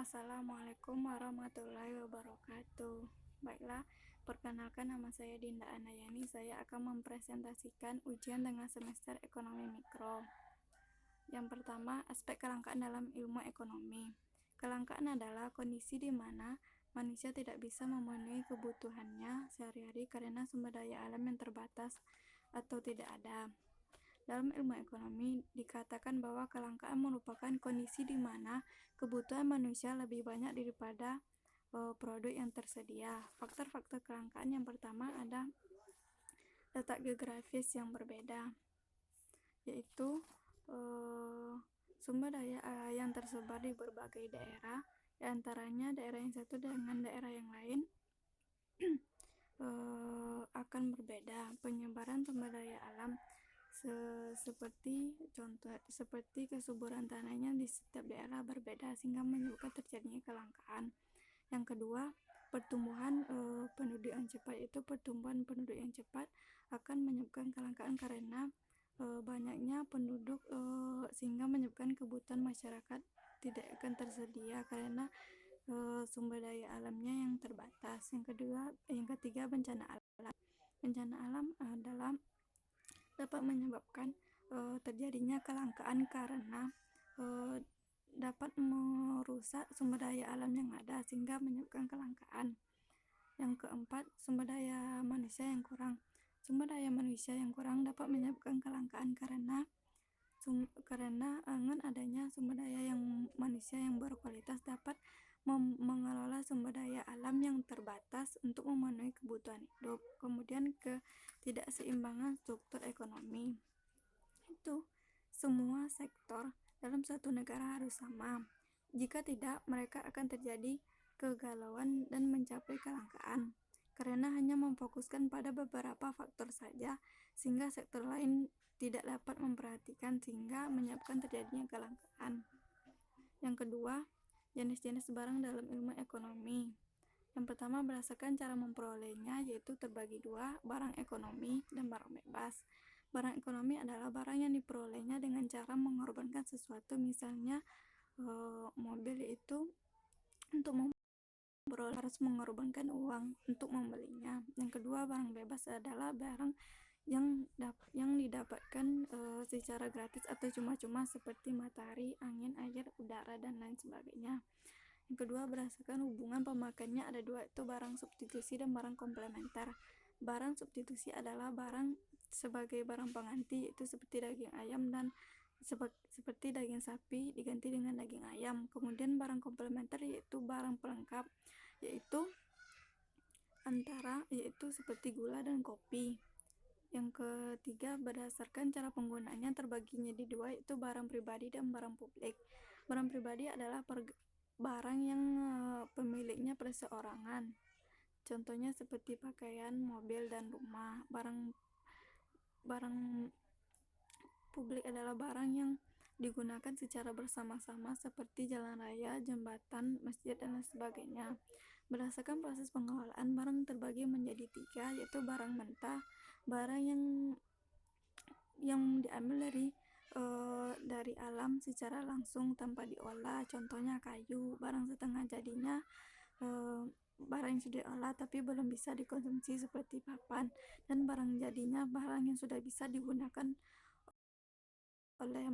Assalamualaikum warahmatullahi wabarakatuh. Baiklah, perkenalkan nama saya Dinda Anayani. Saya akan mempresentasikan ujian tengah semester ekonomi mikro. Yang pertama, aspek kelangkaan dalam ilmu ekonomi. Kelangkaan adalah kondisi di mana manusia tidak bisa memenuhi kebutuhannya sehari-hari karena sumber daya alam yang terbatas atau tidak ada. Dalam ilmu ekonomi, dikatakan bahwa kelangkaan merupakan kondisi di mana kebutuhan manusia lebih banyak daripada produk yang tersedia. Faktor-faktor kelangkaan yang pertama ada letak geografis yang berbeda, yaitu sumber daya yang tersebar di berbagai daerah, di antaranya daerah yang satu dengan daerah yang lain akan berbeda. Penyebaran sumber daya alam seperti kesuburan tanahnya di setiap daerah berbeda sehingga menyebabkan terjadinya kelangkaan. Yang kedua, pertumbuhan penduduk yang cepat, yaitu pertumbuhan penduduk yang cepat akan menyebabkan kelangkaan karena banyaknya penduduk sehingga menyebabkan kebutuhan masyarakat tidak akan tersedia karena sumber daya alamnya yang terbatas. Yang ketiga, bencana alam. Bencana alam dapat menyebabkan terjadinya kelangkaan karena dapat merusak sumber daya alam yang ada sehingga menyebabkan kelangkaan. Yang keempat, sumber daya manusia yang kurang. Sumber daya manusia yang kurang dapat menyebabkan kelangkaan karena dengan adanya sumber daya yang manusia yang berkualitas dapat mengelola sumber daya alam yang terbatas untuk memenuhi kebutuhan hidup. Kemudian ketidakseimbangan struktur ekonomi. Itu semua sektor dalam satu negara harus sama. Jika tidak, mereka akan terjadi kegalauan dan mencapai kelangkaan karena hanya memfokuskan pada beberapa faktor saja sehingga sektor lain tidak dapat memperhatikan sehingga menyebabkan terjadinya kelangkaan. Yang kedua, jenis-jenis barang dalam ilmu ekonomi. Yang pertama, berdasarkan cara memperolehnya, yaitu terbagi dua, barang ekonomi dan barang bebas. Barang ekonomi adalah barang yang diperolehnya dengan cara mengorbankan sesuatu, misalnya mobil, itu untuk memperoleh harus mengorbankan uang untuk membelinya. Yang kedua, barang bebas adalah barang yang didapatkan secara gratis atau cuma-cuma seperti matahari, angin, air, udara, dan lain sebagainya. Yang kedua, berdasarkan hubungan pemakaiannya ada dua, itu barang substitusi dan barang komplementer. Barang substitusi adalah barang sebagai barang pengganti, itu seperti daging ayam dan seperti daging sapi diganti dengan daging ayam. Kemudian barang komplementer yaitu barang pelengkap, yaitu seperti gula dan kopi. Yang ketiga, berdasarkan cara penggunaannya terbaginya di dua, yaitu barang pribadi dan barang publik. Barang pribadi adalah barang yang pemiliknya perseorangan, contohnya seperti pakaian, mobil, dan rumah. Barang publik adalah barang yang digunakan secara bersama-sama seperti jalan raya, jembatan, masjid, dan lain sebagainya. Berdasarkan proses pengelolaan, barang terbagi menjadi tiga, yaitu barang mentah, barang yang diambil dari alam secara langsung tanpa diolah, contohnya kayu. Barang setengah jadinya, barang yang sudah diolah tapi belum bisa dikonsumsi seperti papan. Dan barang jadinya, barang yang sudah bisa digunakan oleh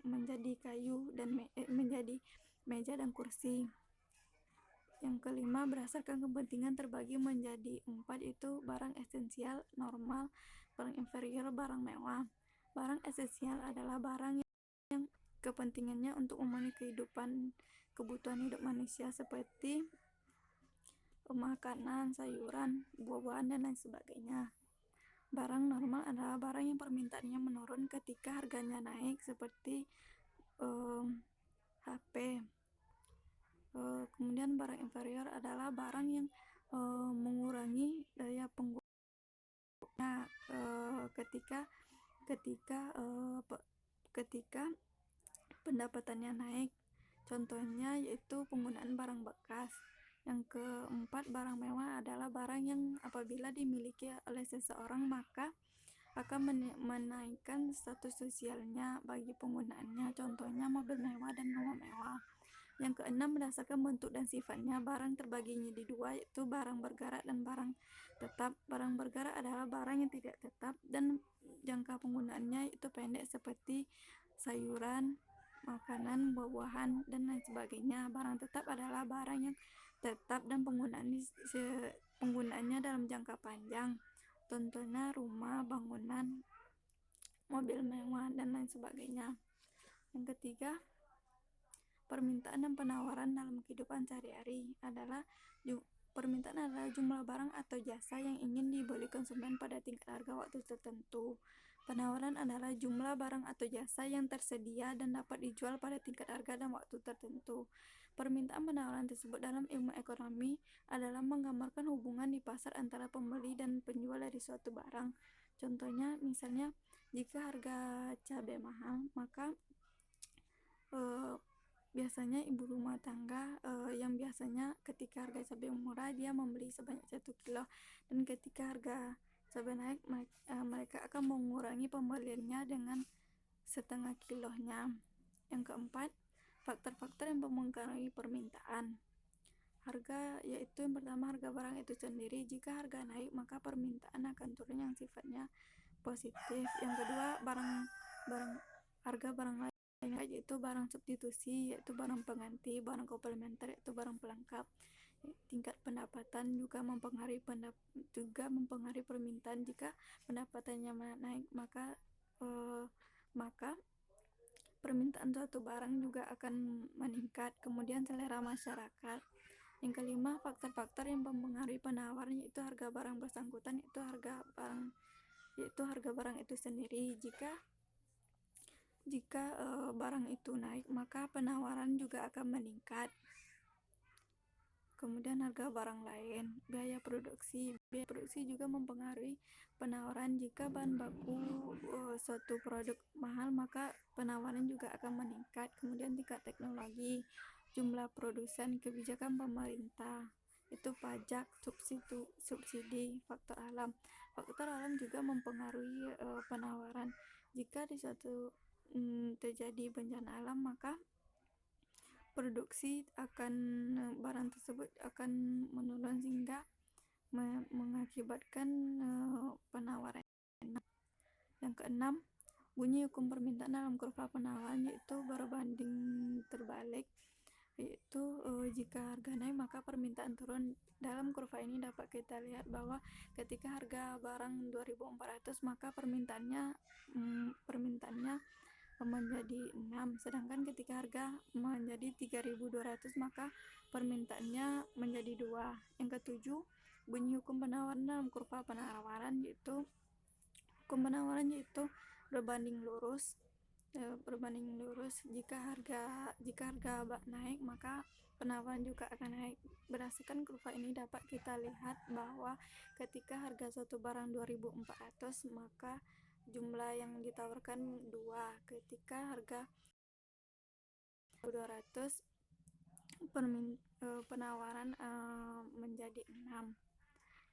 menjadi kayu dan menjadi meja dan kursi. Yang kelima, berdasarkan kepentingan terbagi menjadi 4, itu barang esensial, normal, barang inferior, barang mewah. Barang esensial adalah barang yang kepentingannya untuk memenuhi kebutuhan hidup manusia seperti makanan, sayuran, buah-buahan, dan lain sebagainya. Barang normal adalah barang yang permintaannya menurun ketika harganya naik seperti HP. Kemudian barang inferior adalah barang yang mengurangi daya pengguna ketika pendapatannya naik, contohnya yaitu penggunaan barang bekas. Yang keempat, barang mewah adalah barang yang apabila dimiliki oleh seseorang maka akan menaikkan status sosialnya bagi penggunaannya, contohnya mobil mewah dan rumah mewah. Yang keenam, berdasarkan bentuk dan sifatnya, barang terbagi menjadi dua, yaitu barang bergerak dan barang tetap. Barang bergerak adalah barang yang tidak tetap dan jangka penggunaannya itu pendek, seperti sayuran, makanan, buah-buahan, dan lain sebagainya. Barang tetap adalah barang yang tetap dan penggunaannya dalam jangka panjang. Contohnya rumah, bangunan, mobil mewah, dan lain sebagainya. Yang ketiga, permintaan dan penawaran dalam kehidupan sehari-hari adalah permintaan adalah jumlah barang atau jasa yang ingin dibeli konsumen pada tingkat harga waktu tertentu. Penawaran adalah jumlah barang atau jasa yang tersedia dan dapat dijual pada tingkat harga dan waktu tertentu. Permintaan penawaran tersebut dalam ilmu ekonomi adalah menggambarkan hubungan di pasar antara pembeli dan penjual dari suatu barang. Contohnya, misalnya jika harga cabai mahal, maka biasanya ibu rumah tangga yang biasanya ketika harga cabai murah dia membeli sebanyak 1 kilo, dan ketika harga cabai naik mereka akan mengurangi pembeliannya dengan setengah kilonya. Yang keempat, faktor-faktor yang mempengaruhi permintaan. Harga, yaitu yang pertama harga barang itu sendiri. Jika harga naik maka permintaan akan turun yang sifatnya positif. Yang kedua, harga barang lain, yaitu barang substitusi, yaitu barang pengganti, barang komplementer, yaitu barang pelengkap. Tingkat pendapatan juga mempengaruhi permintaan. Jika pendapatannya naik maka permintaan suatu barang juga akan meningkat. Kemudian selera masyarakat. Yang kelima, faktor-faktor yang mempengaruhi penawaran, yaitu harga barang bersangkutan, yaitu harga barang itu sendiri. Jika barang itu naik maka penawaran juga akan meningkat. Kemudian harga barang lain, biaya produksi juga mempengaruhi penawaran. Jika bahan baku suatu produk mahal maka penawaran juga akan meningkat. Kemudian tingkat teknologi, jumlah produsen, kebijakan pemerintah, itu pajak, subsidi, faktor alam juga mempengaruhi penawaran. Jika di suatu terjadi bencana alam maka produksi barang tersebut akan menurun sehingga mengakibatkan penawaran. Yang keenam, bunyi hukum permintaan dalam kurva penawaran, yaitu berbanding terbalik, yaitu jika harga naik maka permintaan turun. Dalam kurva ini dapat kita lihat bahwa ketika harga barang 2.400 maka permintaannya menjadi 6, sedangkan ketika harga menjadi 3.200 maka permintaannya menjadi 2. Yang ketujuh, bunyi hukum penawaran dalam kurva penawaran, yaitu hukum penawaran yaitu berbanding lurus. Jika harga naik maka penawaran juga akan naik. Berdasarkan kurva ini dapat kita lihat bahwa ketika harga suatu barang 2.400 maka jumlah yang ditawarkan 2. Ketika harga 200 penawaran menjadi 6.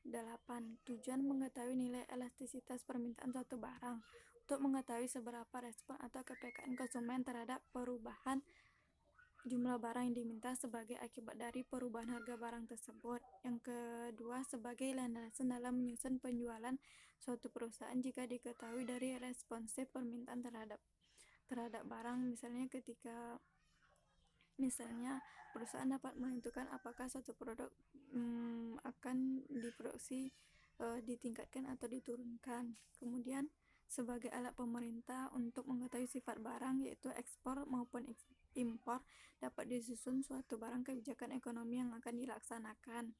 8. Tujuan mengetahui nilai elastisitas permintaan suatu barang. Untuk mengetahui seberapa respon atau kepekaan konsumen terhadap perubahan jumlah barang yang diminta sebagai akibat dari perubahan harga barang tersebut. Yang kedua, sebagai landasan dalam menyusun penjualan suatu perusahaan. Jika diketahui dari responsif permintaan terhadap barang, misalnya perusahaan dapat menentukan apakah suatu produk akan diproduksi, ditingkatkan atau diturunkan. Kemudian sebagai alat pemerintah untuk mengetahui sifat barang, yaitu ekspor maupun impor, dapat disusun suatu barang kebijakan ekonomi yang akan dilaksanakan.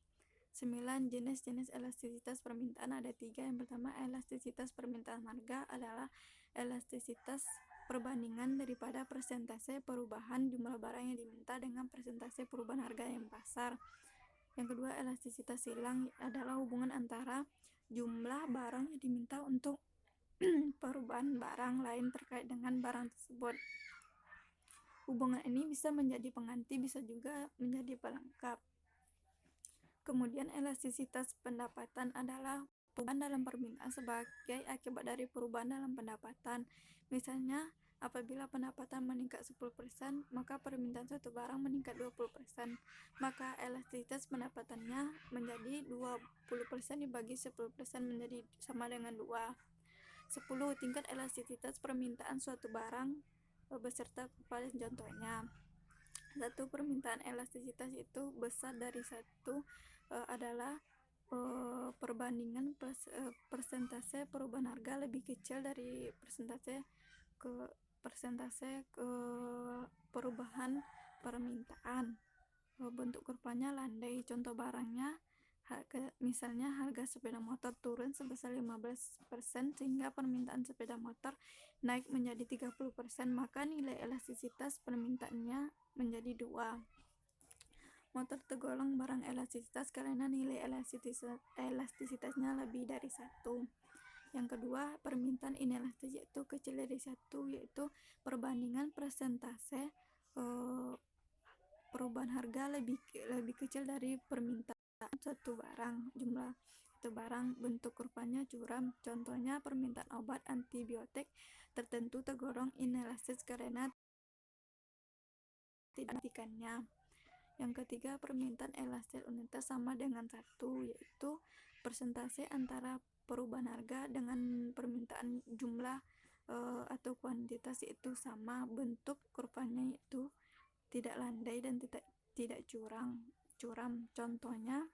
9. Jenis-jenis elastisitas permintaan ada 3. Yang pertama, elastisitas permintaan harga adalah elastisitas perbandingan daripada persentase perubahan jumlah barang yang diminta dengan persentase perubahan harga yang pasar. Yang kedua, elastisitas silang adalah hubungan antara jumlah barang yang diminta untuk perubahan barang lain terkait dengan barang tersebut. Hubungan ini bisa menjadi pengganti, bisa juga menjadi pelengkap. Kemudian elastisitas pendapatan adalah perubahan dalam permintaan sebagai akibat dari perubahan dalam pendapatan. Misalnya Apabila pendapatan meningkat 10%, maka permintaan suatu barang meningkat 20%, maka elastisitas pendapatannya menjadi 20% dibagi 10% menjadi sama dengan 2. 10. Tingkat elastisitas permintaan suatu barang beserta kepadan. Contohnya, 1. Permintaan elastisitas itu besar dari 1 adalah perbandingan persentase perubahan harga lebih kecil dari persentase perubahan permintaan. Bentuk kurvanya landai. Contoh barangnya, misalnya harga sepeda motor turun sebesar 15% sehingga permintaan sepeda motor naik menjadi 30%, maka nilai elastisitas permintaannya menjadi 2. Motor tergolong barang elastisitas karena nilai elastisitasnya lebih dari 1. Yang kedua, permintaan inelastis yaitu kecil dari 1, yaitu perbandingan persentase perubahan harga lebih kecil dari permintaan satu barang. Jumlah satu barang, bentuk kurvanya curam. Contohnya, permintaan obat antibiotik tertentu tergolong inelastis karena tidak dihentikannya. Yang ketiga, permintaan elastis unitas sama dengan 1, yaitu persentase antara perubahan harga dengan permintaan jumlah atau kuantitas itu sama. Bentuk kurvanya itu tidak landai dan tidak curam. Contohnya,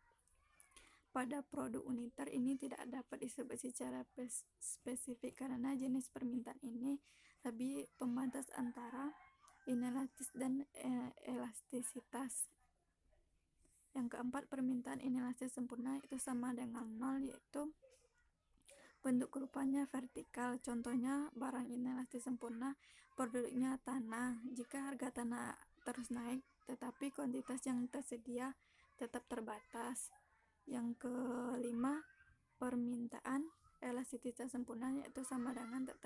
pada produk uniter ini tidak dapat disebut secara spesifik karena jenis permintaan ini lebih pembatas antara inelastis dan elastisitas. Yang keempat, permintaan inelastis sempurna itu sama dengan 0, yaitu bentuk kurvanya vertikal. Contohnya, barang inelastis sempurna produknya tanah. Jika harga tanah terus naik, tetapi kuantitas yang tersedia tetap terbatas. Yang kelima, permintaan elastisitas sempurna yaitu sama dengan tak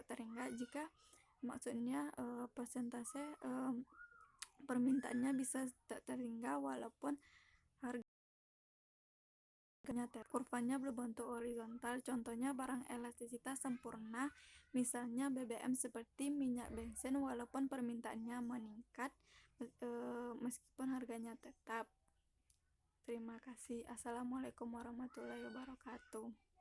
terhingga. Jika maksudnya persentase permintaannya bisa tak terhingga walaupun harganya kurvanya berbentuk horizontal. Contohnya, barang elastisitas sempurna misalnya BBM seperti minyak bensin walaupun permintaannya meningkat meskipun harganya tetap. Terima kasih. Assalamualaikum warahmatullahi wabarakatuh.